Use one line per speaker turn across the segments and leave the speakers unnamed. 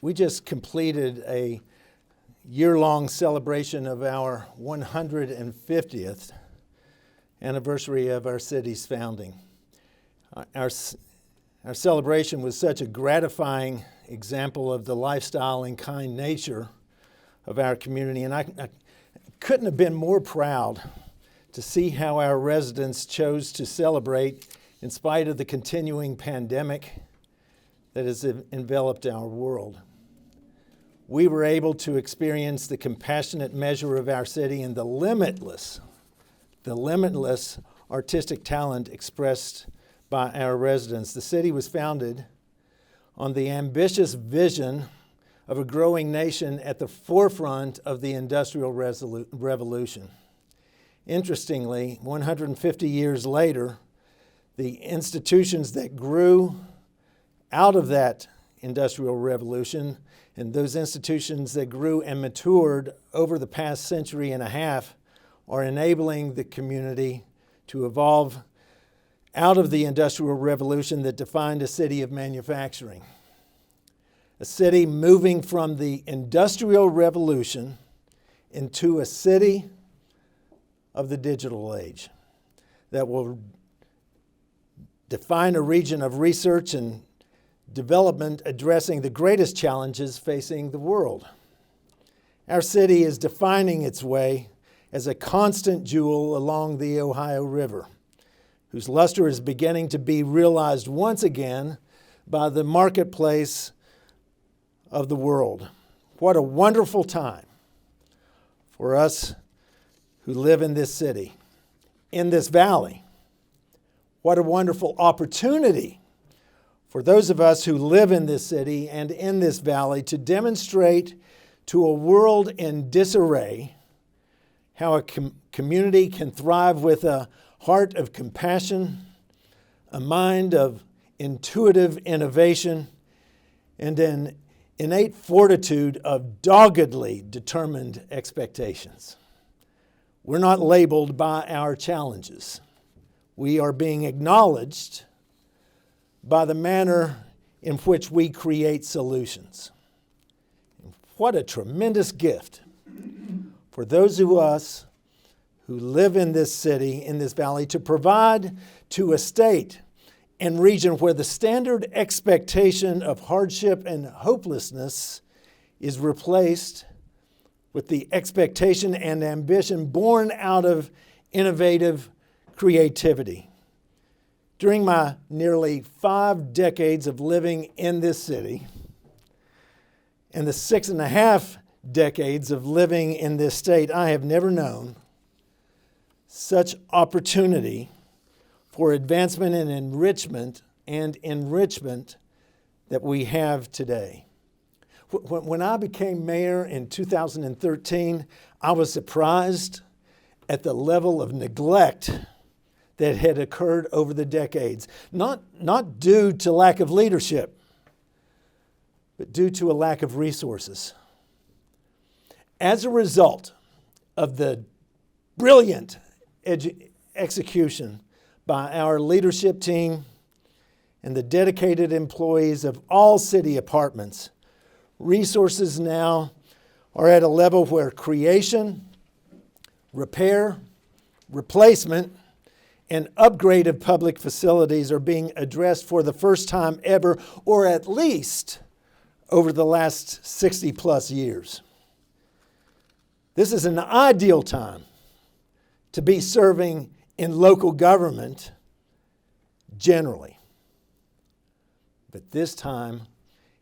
We just completed a year-long celebration of our 150th anniversary of our city's founding. Our celebration was such a gratifying example of the lifestyle and kind nature of our community, and I couldn't have been more proud to see how our residents chose to celebrate in spite of the continuing pandemic that has enveloped our world. We were able to experience the compassionate measure of our city and the limitless artistic talent expressed by our residents. The city was founded on the ambitious vision of a growing nation at the forefront of the Industrial Revolution. Interestingly, 150 years later, the institutions that grew out of that Industrial Revolution and those institutions that grew and matured over the past century and a half are enabling the community to evolve out of the Industrial Revolution that defined a city of manufacturing. A city moving from the Industrial Revolution into a city of the digital age that will define a region of research and development addressing the greatest challenges facing the world. Our city is defining its way as a constant jewel along the Ohio River, whose luster is beginning to be realized once again by the marketplace of the world. What a wonderful time for us who live in this city, in this valley. What a wonderful opportunity for those of us who live in this city and in this valley to demonstrate to a world in disarray how a community can thrive with a heart of compassion, a mind of intuitive innovation, and an innate fortitude of doggedly determined expectations. We're not labeled by our challenges. We are being acknowledged by the manner in which we create solutions. What a tremendous gift for those of us who live in this city, in this valley, to provide to a state and region where the standard expectation of hardship and hopelessness is replaced with the expectation and ambition born out of innovative creativity. During my nearly 5 decades of living in this city and the 6.5 decades of living in this state, I have never known such opportunity for advancement and enrichment that we have today. When I became mayor in 2013, I was surprised at the level of neglect that had occurred over the decades, not due to lack of leadership, but due to a lack of resources. As a result of the brilliant execution by our leadership team and the dedicated employees of all city departments, resources now are at a level where creation, repair, replacement, and upgrade of public facilities are being addressed for the first time ever, or at least over the last 60 plus years. This is an ideal time to be serving in local government generally. But this time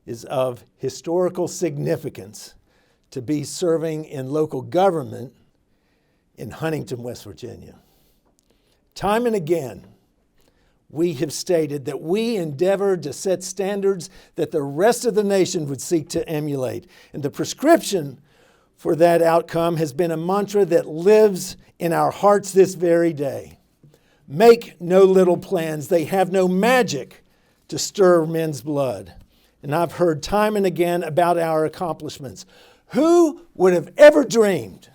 is of historical significance to be serving in local government in Huntington, West Virginia. Time and again, we have stated that we endeavor to set standards that the rest of the nation would seek to emulate. And the prescription for that outcome has been a mantra that lives in our hearts this very day. Make no little plans. They have no magic to stir men's blood. And I've heard time and again about our accomplishments. Who would have ever dreamed?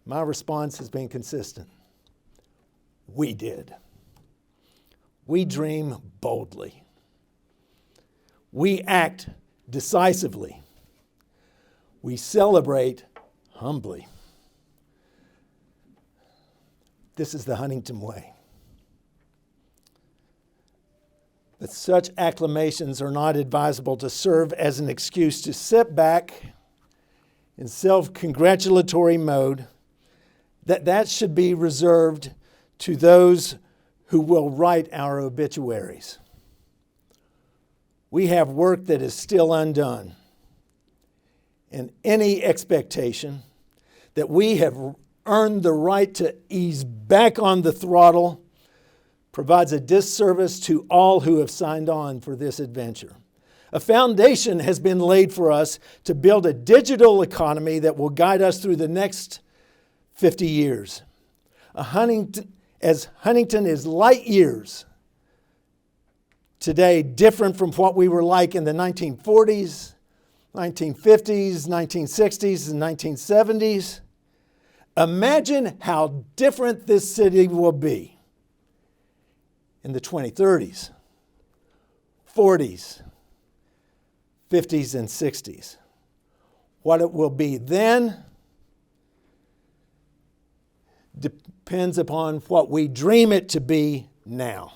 My response has been consistent. We did. We dream boldly. We act decisively. We celebrate humbly. This is the Huntington way. But such acclamations are not advisable to serve as an excuse to sit back in self-congratulatory mode. That should be reserved to those who will write our obituaries. We have work that is still undone. And any expectation that we have earned the right to ease back on the throttle provides a disservice to all who have signed on for this adventure. A foundation has been laid for us to build a digital economy that will guide us through the next 50 years. Huntington is light years today different from what we were like in the 1940s, 1950s, 1960s, and 1970s. Imagine how different this city will be in the 2030s, 40s, 50s, and 60s. What it will be then depends upon what we dream it to be now.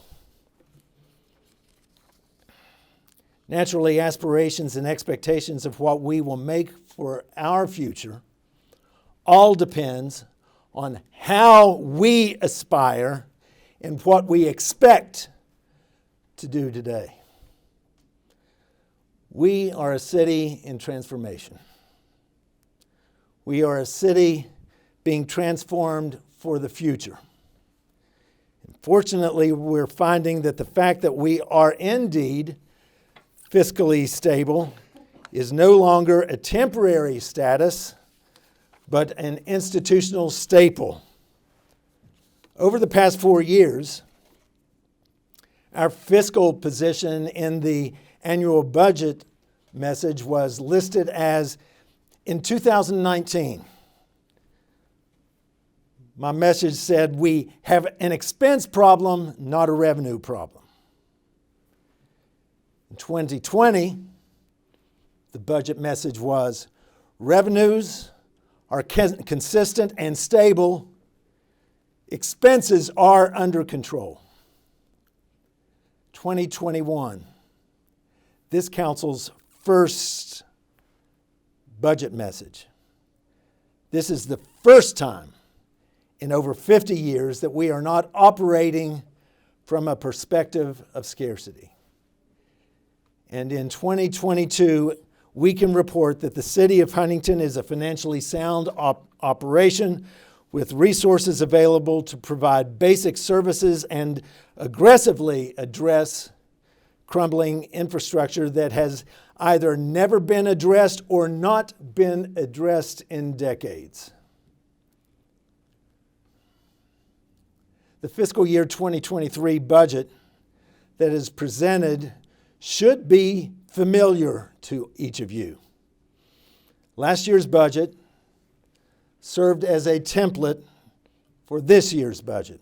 Naturally, aspirations and expectations of what we will make for our future all depends on how we aspire and what we expect to do today. We are a city in transformation. We are a city being transformed for the future. Fortunately, we're finding that the fact that we are indeed fiscally stable is no longer a temporary status, but an institutional staple. Over the past 4 years, our fiscal position in the annual budget message was listed as, in 2019, my message said we have an expense problem, not a revenue problem. In 2020, the budget message was revenues are consistent and stable. Expenses are under control. 2021, this council's first budget message. This is the first time in over 50 years that we are not operating from a perspective of scarcity. And in 2022, we can report that the City of Huntington is a financially sound operation with resources available to provide basic services and aggressively address crumbling infrastructure that has either never been addressed or not been addressed in decades. The fiscal year 2023 budget that is presented should be familiar to each of you. Last year's budget served as a template for this year's budget.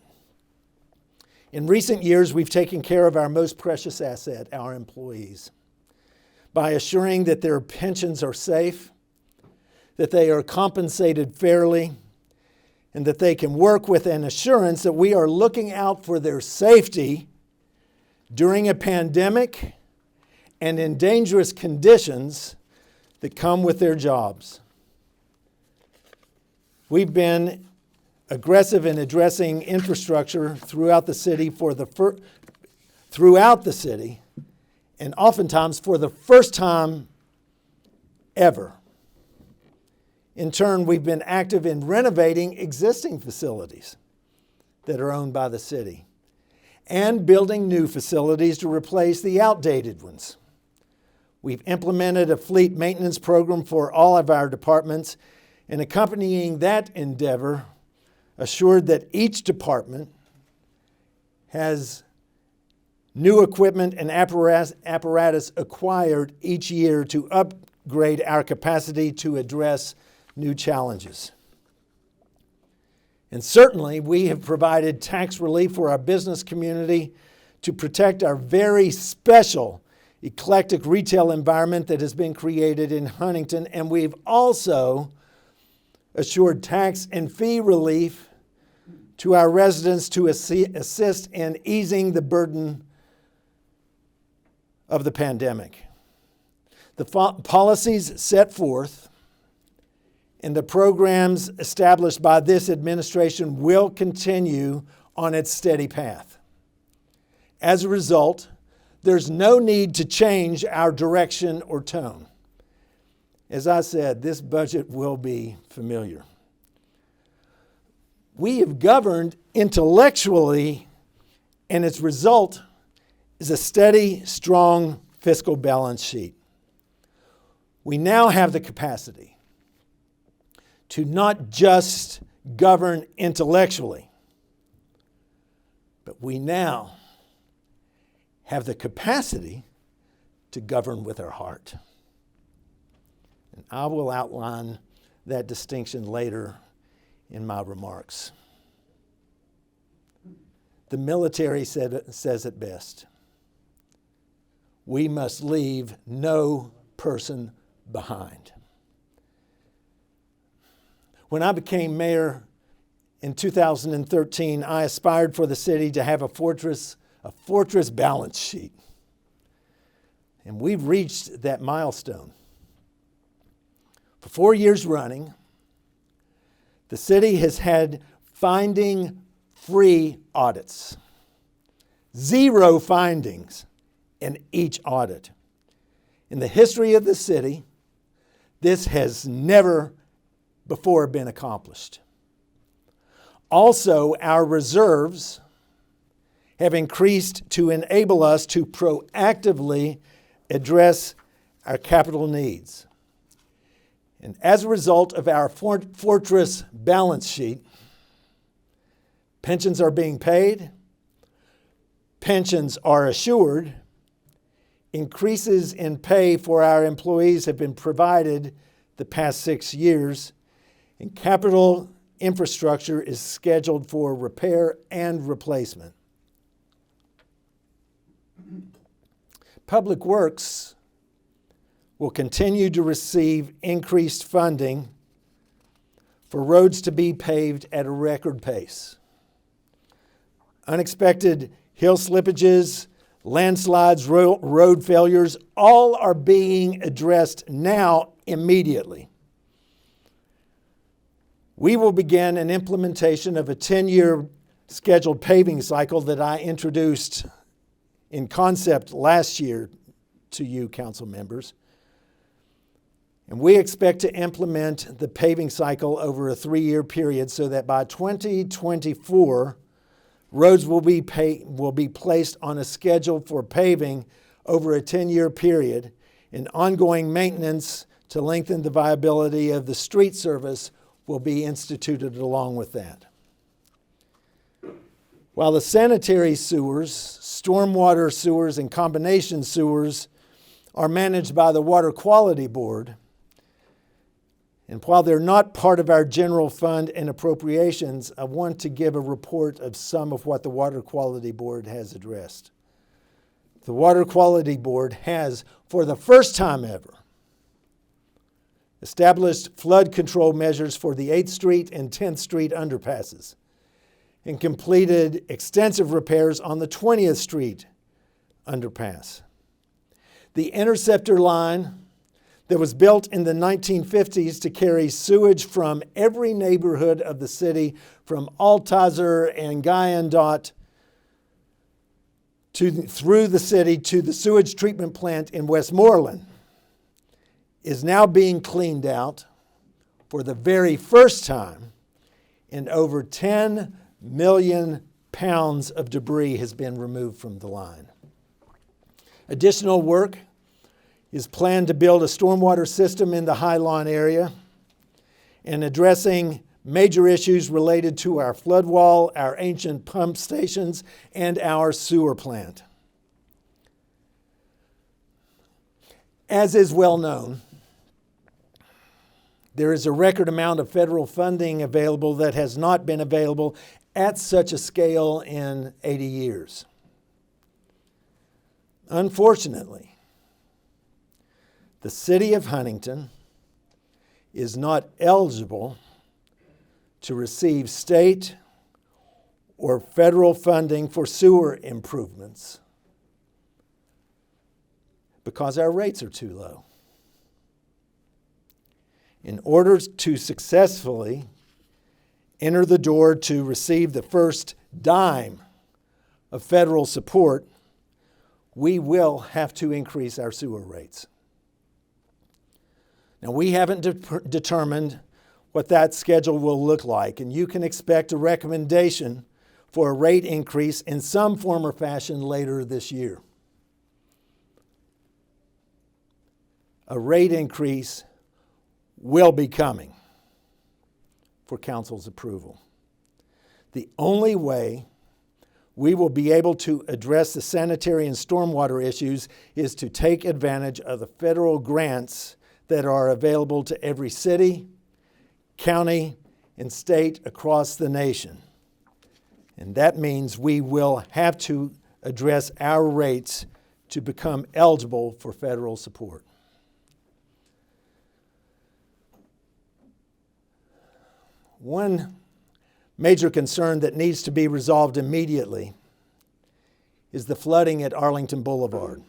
In recent years, we've taken care of our most precious asset, our employees, by assuring that their pensions are safe, that they are compensated fairly, and that they can work with an assurance that we are looking out for their safety during a pandemic and in dangerous conditions that come with their jobs. We've been aggressive in addressing infrastructure throughout the city and oftentimes for the first time ever. In turn, we've been active in renovating existing facilities that are owned by the city and building new facilities to replace the outdated ones. We've implemented a fleet maintenance program for all of our departments, and accompanying that endeavor, assured that each department has new equipment and apparatus acquired each year to upgrade our capacity to address new challenges. And certainly, we have provided tax relief for our business community to protect our very special eclectic retail environment that has been created in Huntington, and we've also assured tax and fee relief to our residents to assist in easing the burden of the pandemic. The policies set forth and the programs established by this administration will continue on its steady path. As a result, there's no need to change our direction or tone. As I said, this budget will be familiar. We have governed intellectually, and its result is a steady, strong fiscal balance sheet. We now have the capacity to not just govern intellectually, but we now have the capacity to govern with our heart. And I will outline that distinction later in my remarks. The military says it best. We must leave no person behind. When I became mayor in 2013, I aspired for the city to have a fortress balance sheet. And we've reached that milestone. For 4 years running, the city has had finding-free audits. 0 findings in each audit. In the history of the city, this has never before been accomplished. Also, our reserves have increased to enable us to proactively address our capital needs. And as a result of our fortress balance sheet, pensions are being paid, pensions are assured, increases in pay for our employees have been provided the past 6 years, and capital infrastructure is scheduled for repair and replacement. Public Works will continue to receive increased funding for roads to be paved at a record pace. Unexpected hill slippages, landslides, road failures, all are being addressed now immediately. We will begin an implementation of a 10-year scheduled paving cycle that I introduced in concept last year to you, council members. And we expect to implement the paving cycle over a 3-year period so that by 2024, roads will be placed on a schedule for paving over a 10-year period, and ongoing maintenance to lengthen the viability of the street service will be instituted along with that. While the sanitary sewers, stormwater sewers, and combination sewers are managed by the Water Quality Board, and while they're not part of our general fund and appropriations, I want to give a report of some of what the Water Quality Board has addressed. The Water Quality Board has, for the first time ever, established flood control measures for the 8th Street and 10th Street underpasses, and completed extensive repairs on the 20th Street underpass. The interceptor line that was built in the 1950s to carry sewage from every neighborhood of the city, from Altizer and Guyandotte through the city to the sewage treatment plant in Westmoreland, is now being cleaned out for the very first time, and over 10 million pounds of debris has been removed from the line. Additional work is planned to build a stormwater system in the High Lawn area and addressing major issues related to our flood wall, our ancient pump stations, and our sewer plant. As is well known, there is a record amount of federal funding available that has not been available at such a scale in 80 years. Unfortunately, the city of Huntington is not eligible to receive state or federal funding for sewer improvements because our rates are too low. In order to successfully enter the door to receive the first dime of federal support, we will have to increase our sewer rates. Now, we haven't determined what that schedule will look like, and you can expect a recommendation for a rate increase in some form or fashion later this year. A rate increase will be coming for council's approval. The only way we will be able to address the sanitary and stormwater issues is to take advantage of the federal grants that are available to every city, county, and state across the nation. And that means we will have to address our rates to become eligible for federal support. One major concern that needs to be resolved immediately is the flooding at Arlington Boulevard.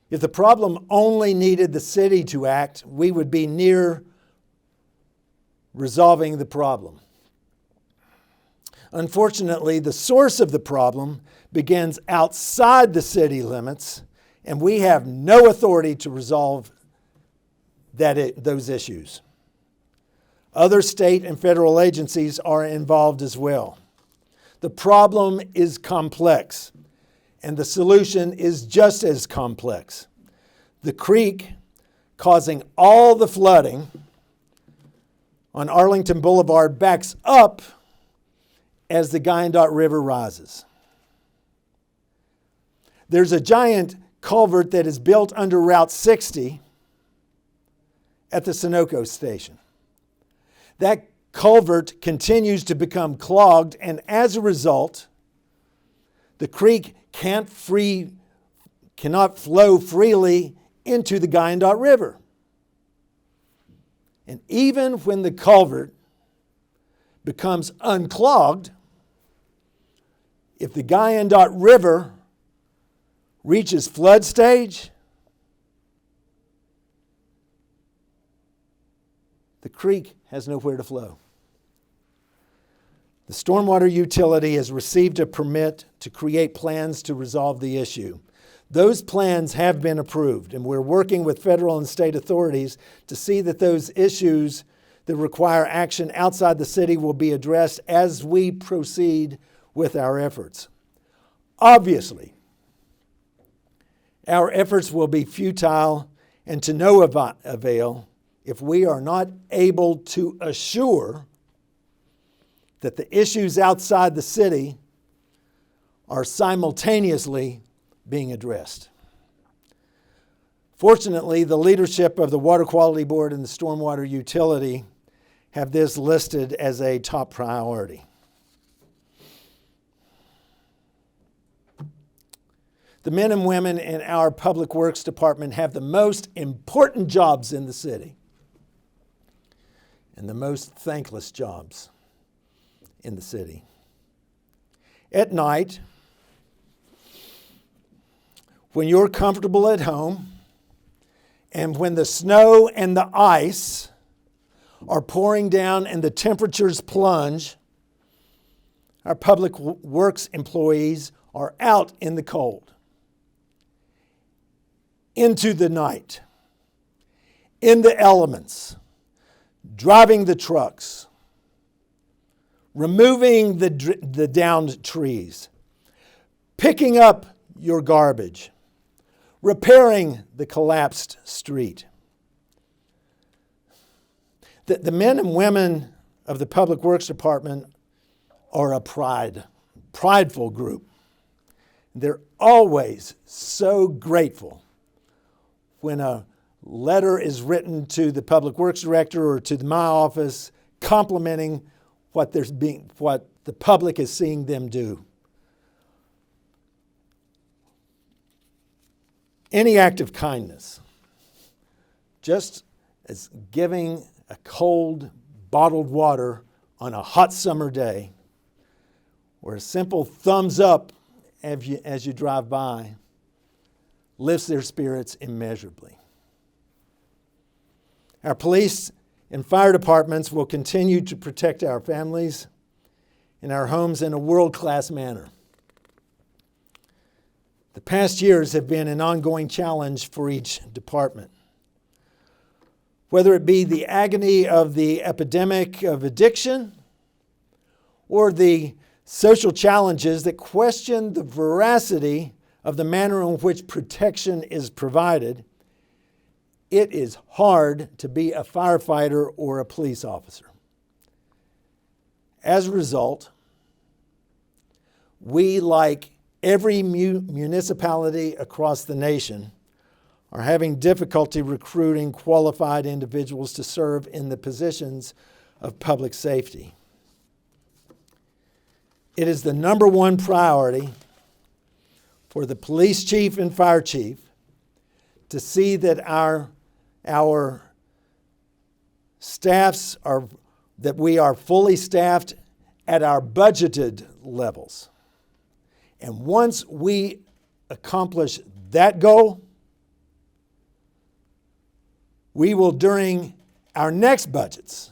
If the problem only needed the city to act, we would be near resolving the problem. Unfortunately, the source of the problem begins outside the city limits, and we have no authority to resolve those issues. Other state and federal agencies are involved as well. The problem is complex, and the solution is just as complex. The creek causing all the flooding on Arlington Boulevard backs up as the Wyandotte River rises. There's a giant culvert that is built under Route 60 at the Sunoco station. That culvert continues to become clogged, and as a result, the creek cannot flow freely into the Wyandotte River. And even when the culvert becomes unclogged, if the Wyandotte River reaches flood stage, the creek has nowhere to flow. The stormwater utility has received a permit to create plans to resolve the issue. Those plans have been approved, and we're working with federal and state authorities to see that those issues that require action outside the city will be addressed as we proceed with our efforts. Obviously, our efforts will be futile and to no avail if we are not able to assure that the issues outside the city are simultaneously being addressed. Fortunately, the leadership of the Water Quality Board and the Stormwater Utility have this listed as a top priority. The men and women in our Public Works Department have the most important jobs in the city and the most thankless jobs in the city. At night, when you're comfortable at home, and when the snow and the ice are pouring down and the temperatures plunge, our public works employees are out in the cold, into the night, in the elements, driving the trucks, removing the downed trees, picking up your garbage, repairing the collapsed street. The men and women of the Public Works Department are a prideful group. They're always so grateful when a letter is written to the Public Works Director or to my office complimenting what the public is seeing them do. Any act of kindness, just as giving a cold bottled water on a hot summer day, or a simple thumbs up as you drive by, lifts their spirits immeasurably. Our police and fire departments will continue to protect our families and our homes in a world-class manner. The past years have been an ongoing challenge for each department. Whether it be the agony of the epidemic of addiction or the social challenges that question the veracity of the manner in which protection is provided, it is hard to be a firefighter or a police officer. As a result, we, like every municipality across the nation, are having difficulty recruiting qualified individuals to serve in the positions of public safety. It is the number one priority for the police chief and fire chief to see that our staffs that we are fully staffed at our budgeted levels. And once we accomplish that goal, we will, during our next budgets,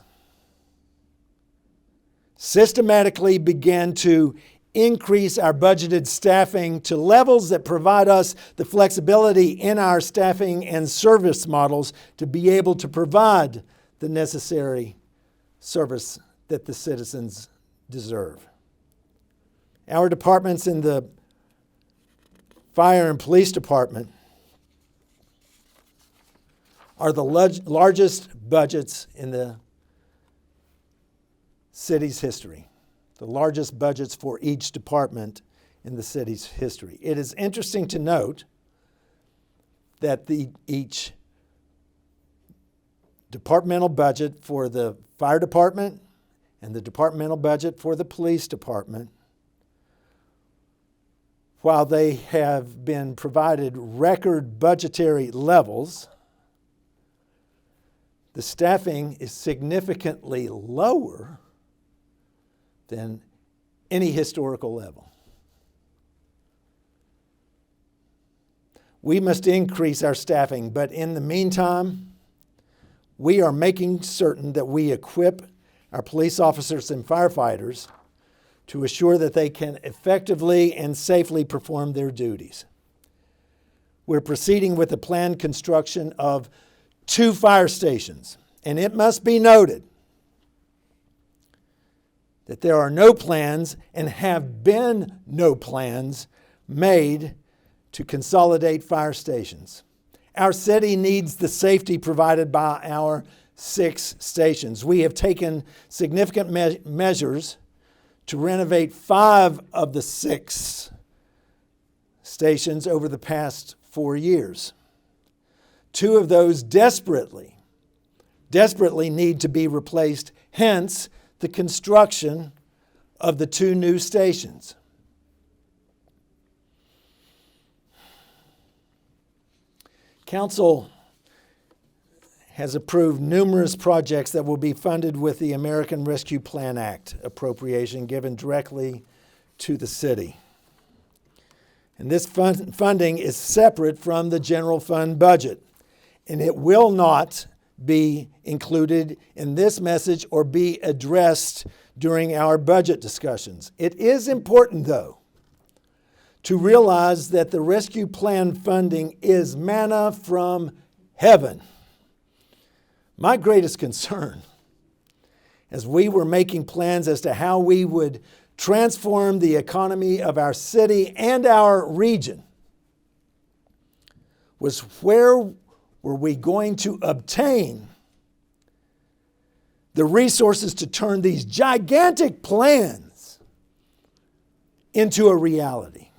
systematically begin to increase our budgeted staffing to levels that provide us the flexibility in our staffing and service models to be able to provide the necessary service that the citizens deserve. Our departments in the fire and police department are the largest budgets in the city's history, the largest budgets for each department in the city's history. It is interesting to note that each departmental budget for the fire department and the departmental budget for the police department, while they have been provided record budgetary levels, the staffing is significantly lower than any historical level. We must increase our staffing, but in the meantime, we are making certain that we equip our police officers and firefighters to assure that they can effectively and safely perform their duties. We're proceeding with the planned construction of 2 fire stations, and it must be noted that there are no plans and have been no plans made to consolidate fire stations. Our city needs the safety provided by our 6 stations. We have taken significant measures to renovate 5 of the 6 stations over the past 4 years. 2 of those desperately need to be replaced, hence the construction of the 2 new stations. Council has approved numerous projects that will be funded with the American Rescue Plan Act appropriation given directly to the city. And this funding is separate from the general fund budget, and it will not be included in this message or be addressed during our budget discussions. It is important, though, to realize that the rescue plan funding is manna from heaven. My greatest concern, as we were making plans as to how we would transform the economy of our city and our region, was where were we going to obtain the resources to turn these gigantic plans into a reality.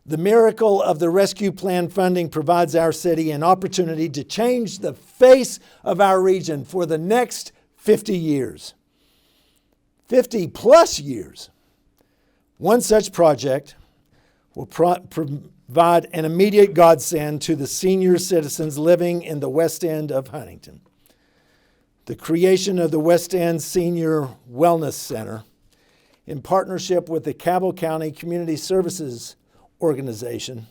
The miracle of the rescue plan funding provides our city an opportunity to change the face of our region for the next 50 years. 50 plus years. One such project will provide an immediate godsend to the senior citizens living in the West End of Huntington. The creation of the West End Senior Wellness Center, in partnership with the Cabell County Community Services Organization,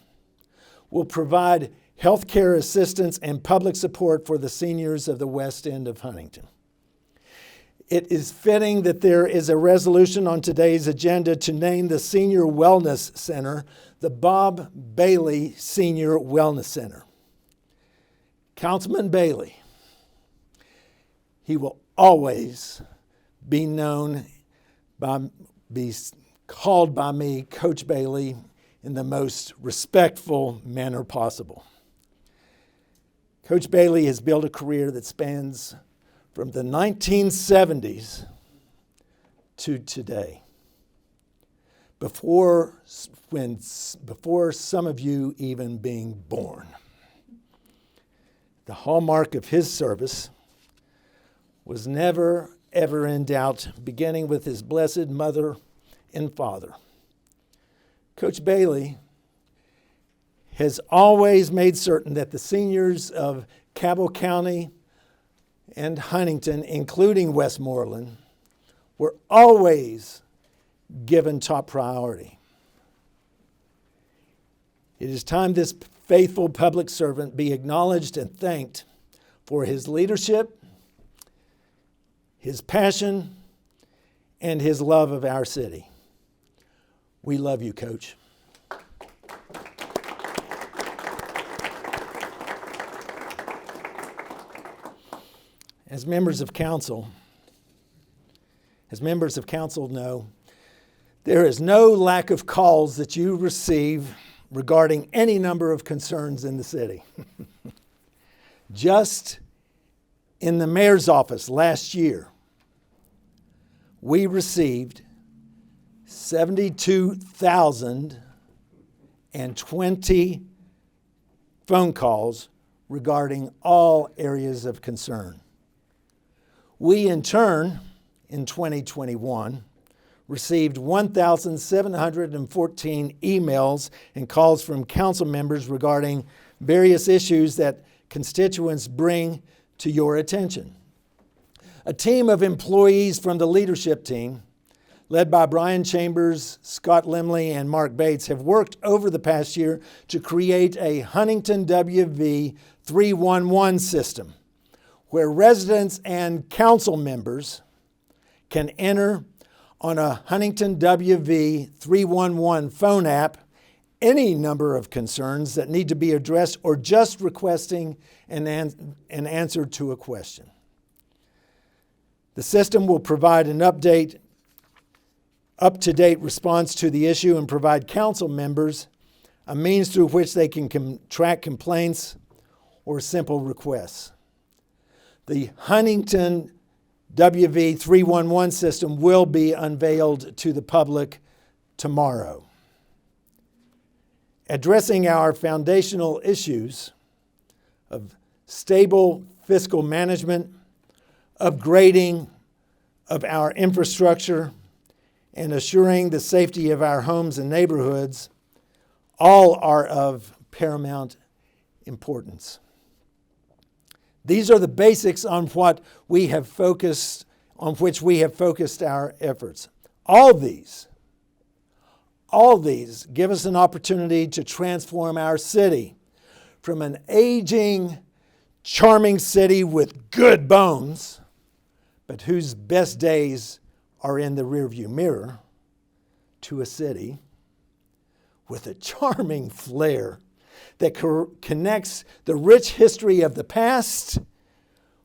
will provide health care assistance and public support for the seniors of the West End of Huntington. It is fitting that there is a resolution on today's agenda to name the Senior Wellness Center the Bob Bailey Senior Wellness Center. Councilman Bailey, he will always be called by me Coach Bailey in the most respectful manner possible. Coach Bailey has built a career that spans from the 1970s to today, before some of you even being born. The hallmark of his service was never, ever in doubt, beginning with his blessed mother and father. Coach Bailey has always made certain that the seniors of Cabell County and Huntington, including Westmoreland, were always given top priority. It is time this faithful public servant be acknowledged and thanked for his leadership, his passion, and his love of our city. We love you, Coach. As members of council know, there is no lack of calls that you receive regarding any number of concerns in the city. Just in the mayor's office last year, we received 72,020 phone calls regarding all areas of concern. We, in turn, in 2021, received 1,714 emails and calls from council members regarding various issues that constituents bring to your attention. A team of employees from the leadership team, led by Brian Chambers, Scott Limley, and Mark Bates, have worked over the past year to create a Huntington Wv 311 system where residents and council members can enter on a Huntington Wv 311 phone app any number of concerns that need to be addressed or just requesting an answer to a question. The system will provide an up-to-date response to the issue and provide council members a means through which they can track complaints or simple requests. The Huntington WV 311 system will be unveiled to the public tomorrow. Addressing our foundational issues of stable fiscal management, upgrading of our infrastructure, and assuring the safety of our homes and neighborhoods, all are of paramount importance. These are the basics on which we have focused our efforts. All these give us an opportunity to transform our city from an aging, charming city with good bones, but whose best days are in the rearview mirror, to a city with a charming flair that connects the rich history of the past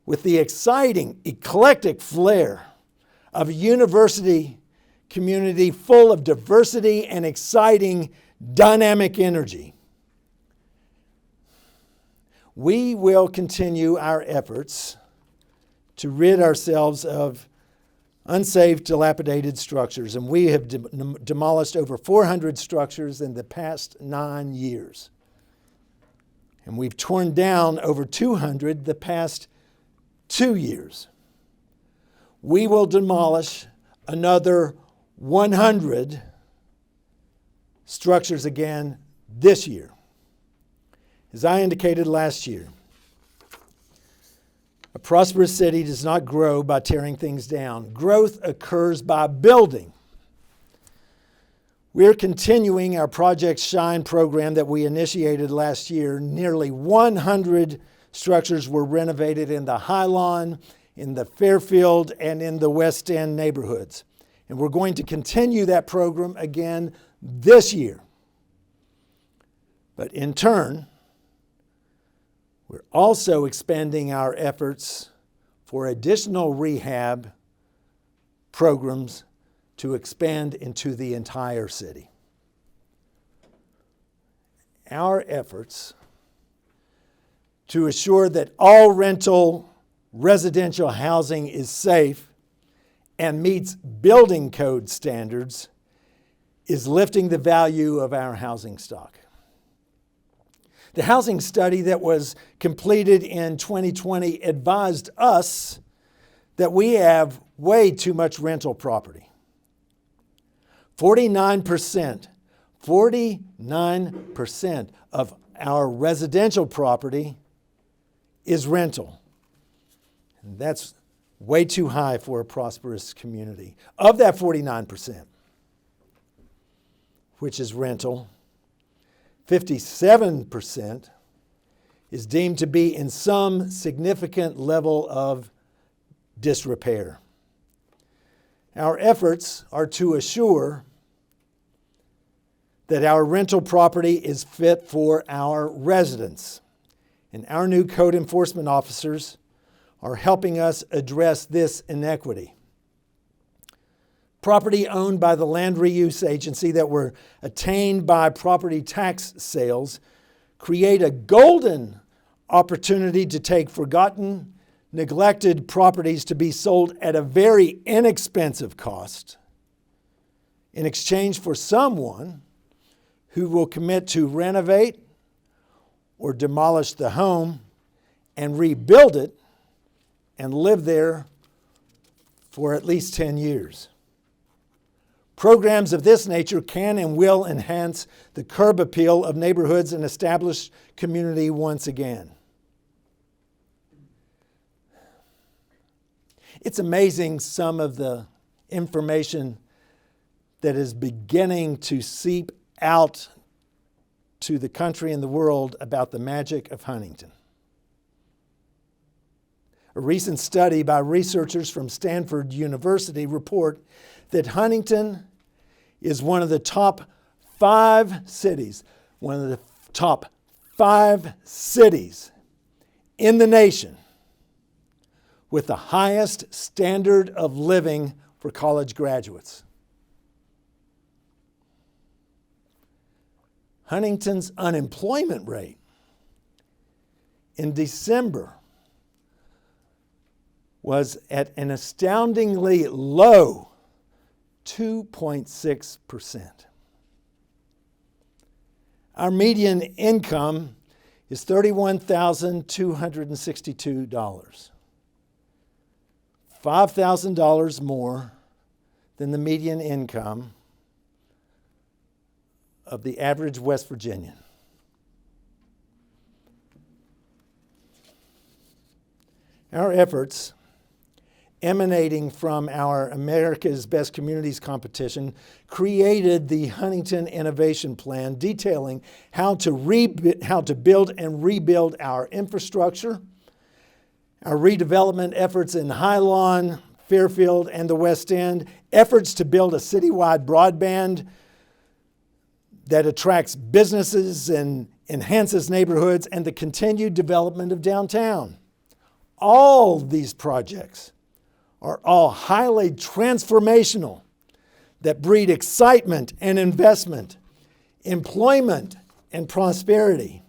with the exciting, eclectic flair of a university community full of diversity and exciting, dynamic energy. We will continue our efforts to rid ourselves of unsafe, dilapidated structures, and we have demolished over 400 structures in the past 9 years. And we've torn down over 200 the past 2 years. We will demolish another 100 structures again this year. As I indicated last year, a prosperous city does not grow by tearing things down. Growth occurs by building. We're continuing our Project Shine program that we initiated last year. Nearly 100 structures were renovated in the Highline, in the Fairfield, and in the West End neighborhoods. And we're going to continue that program again this year. But in turn, we're also expanding our efforts for additional rehab programs to expand into the entire city. Our efforts to assure that all rental residential housing is safe and meets building code standards is lifting the value of our housing stock. The housing study that was completed in 2020 advised us that we have way too much rental property. 49% of our residential property is rental. And that's way too high for a prosperous community. Of that 49%, which is rental, 57% is deemed to be in some significant level of disrepair. Our efforts are to assure that our rental property is fit for our residents. And our new code enforcement officers are helping us address this inequity. Property owned by the Land Reuse Agency that were attained by property tax sales create a golden opportunity to take forgotten, neglected properties to be sold at a very inexpensive cost in exchange for someone who will commit to renovate or demolish the home and rebuild it and live there for at least 10 years. Programs of this nature can and will enhance the curb appeal of neighborhoods and establish community once again. It's amazing some of the information that is beginning to seep out to the country and the world about the magic of Huntington. A recent study by researchers from Stanford University report that Huntington is one of the top 5 cities in the nation with the highest standard of living for college graduates. Huntington's unemployment rate in December was at an astoundingly low 2.6%. Our median income is $31,262, $5,000 more than the median income of the average West Virginian. Our efforts emanating from our America's Best Communities competition created the Huntington Innovation Plan detailing how to build and rebuild our infrastructure, our redevelopment efforts in Highline, Fairfield, and the West End, efforts to build a citywide broadband that attracts businesses and enhances neighborhoods, and the continued development of downtown. All these projects are all highly transformational that breed excitement and investment, employment and prosperity.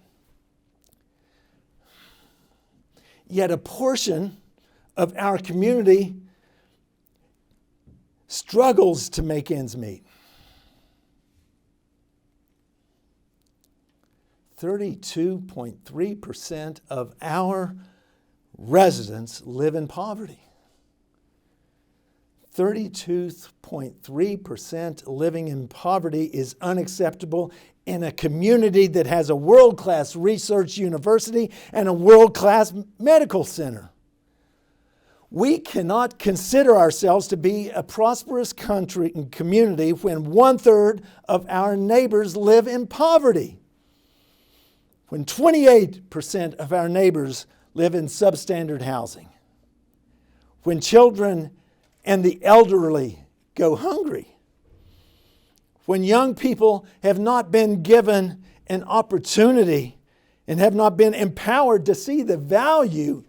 Yet a portion of our community struggles to make ends meet. 32.3% of our residents live in poverty. 32.3% living in poverty is unacceptable in a community that has a world-class research university and a world-class medical center. We cannot consider ourselves to be a prosperous country and community when 1/3 of our neighbors live in poverty, when 28% of our neighbors live in substandard housing, when children and the elderly go hungry, when young people have not been given an opportunity and have not been empowered to see the value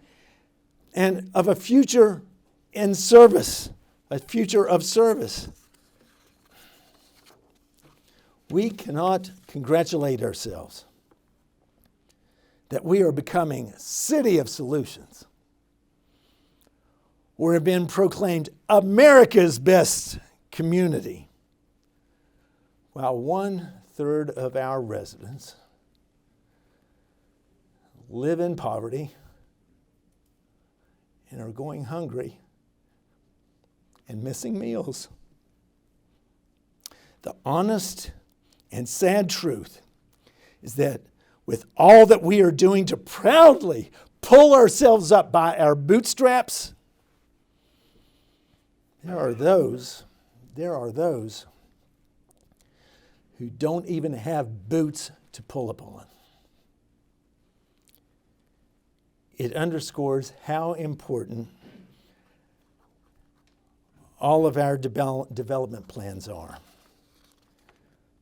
and of a future in service, a future of service. We cannot congratulate ourselves that we are becoming a city of solutions, or have been proclaimed America's best community, while 1/3 of our residents live in poverty and are going hungry and missing meals. The honest and sad truth is that with all that we are doing to proudly pull ourselves up by our bootstraps, there are those who don't even have boots to pull upon. It underscores how important all of our development plans are.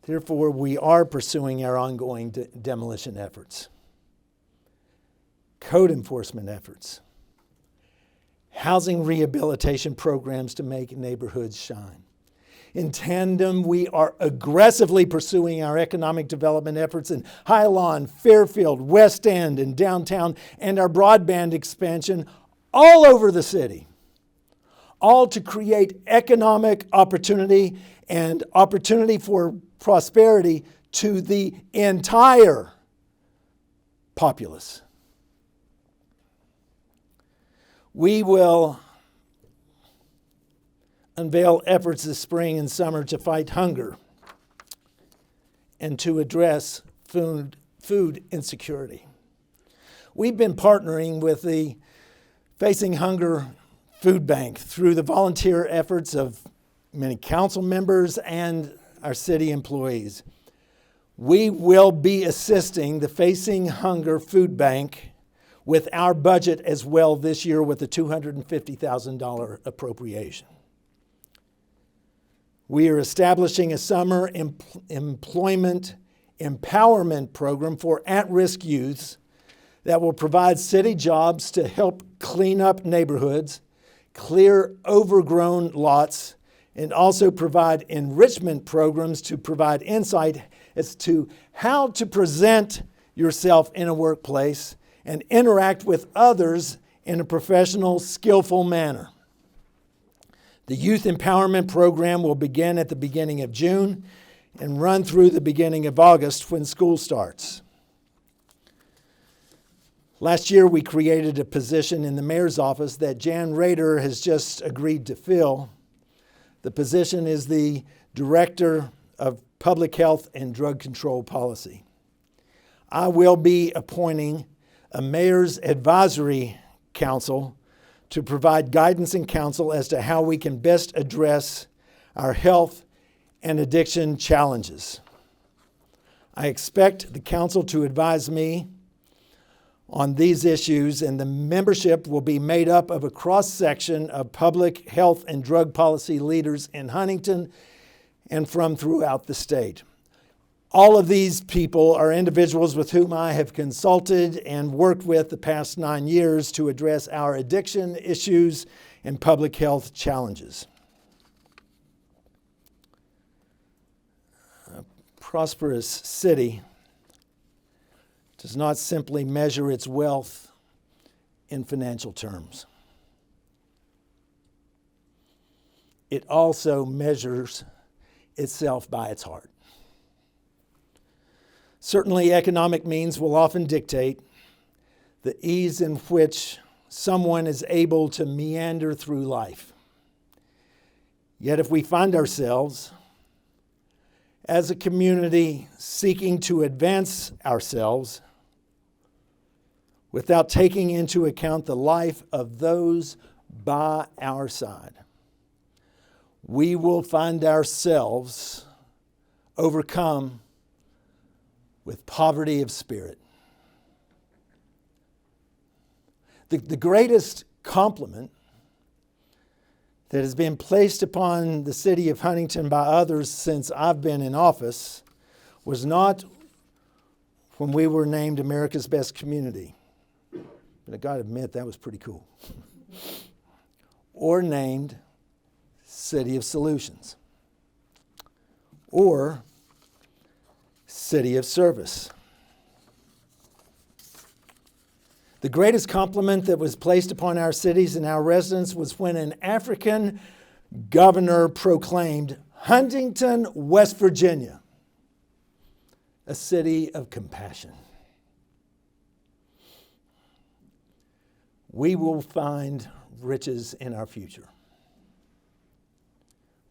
Therefore, we are pursuing our ongoing demolition efforts, code enforcement efforts, housing rehabilitation programs to make neighborhoods shine. In tandem, we are aggressively pursuing our economic development efforts in Highland, Fairfield, West End, and downtown, and our broadband expansion all over the city, all to create economic opportunity and opportunity for prosperity to the entire populace. We will unveil efforts this spring and summer to fight hunger and to address food insecurity. We've been partnering with the Facing Hunger Food Bank through the volunteer efforts of many council members and our city employees. We will be assisting the Facing Hunger Food Bank with our budget as well this year with a $250,000 appropriation. We are establishing a summer employment empowerment program for at-risk youths that will provide city jobs to help clean up neighborhoods, clear overgrown lots, and also provide enrichment programs to provide insight as to how to present yourself in a workplace and interact with others in a professional, skillful manner. The Youth Empowerment Program will begin at the beginning of June and run through the beginning of August when school starts. Last year, we created a position in the mayor's office that Jan Rader has just agreed to fill. The position is the Director of Public Health and Drug Control Policy. I will be appointing a Mayor's Advisory Council to provide guidance and counsel as to how we can best address our health and addiction challenges. I expect the council to advise me on these issues, and the membership will be made up of a cross-section of public health and drug policy leaders in Huntington and from throughout the state. All of these people are individuals with whom I have consulted and worked with the past 9 years to address our addiction issues and public health challenges. A prosperous city does not simply measure its wealth in financial terms. It also measures itself by its heart. Certainly, economic means will often dictate the ease in which someone is able to meander through life. Yet if we find ourselves as a community seeking to advance ourselves without taking into account the life of those by our side, we will find ourselves overcome with poverty of spirit. The greatest compliment that has been placed upon the city of Huntington by others since I've been in office was not when we were named America's Best Community. But I gotta admit, that was pretty cool. Or named City of Solutions. Or City of Service. The greatest compliment that was placed upon our cities and our residents was when an African governor proclaimed Huntington, West Virginia, a city of compassion. We will find riches in our future.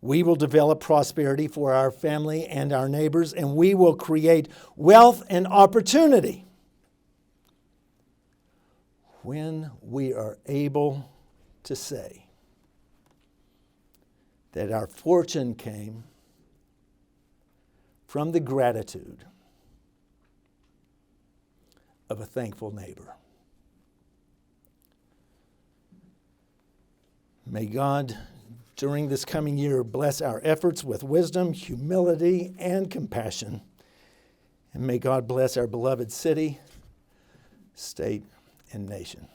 We will develop prosperity for our family and our neighbors, and we will create wealth and opportunity when we are able to say that our fortune came from the gratitude of a thankful neighbor. May God, during this coming year, bless our efforts with wisdom, humility, and compassion. And may God bless our beloved city, state, and nation.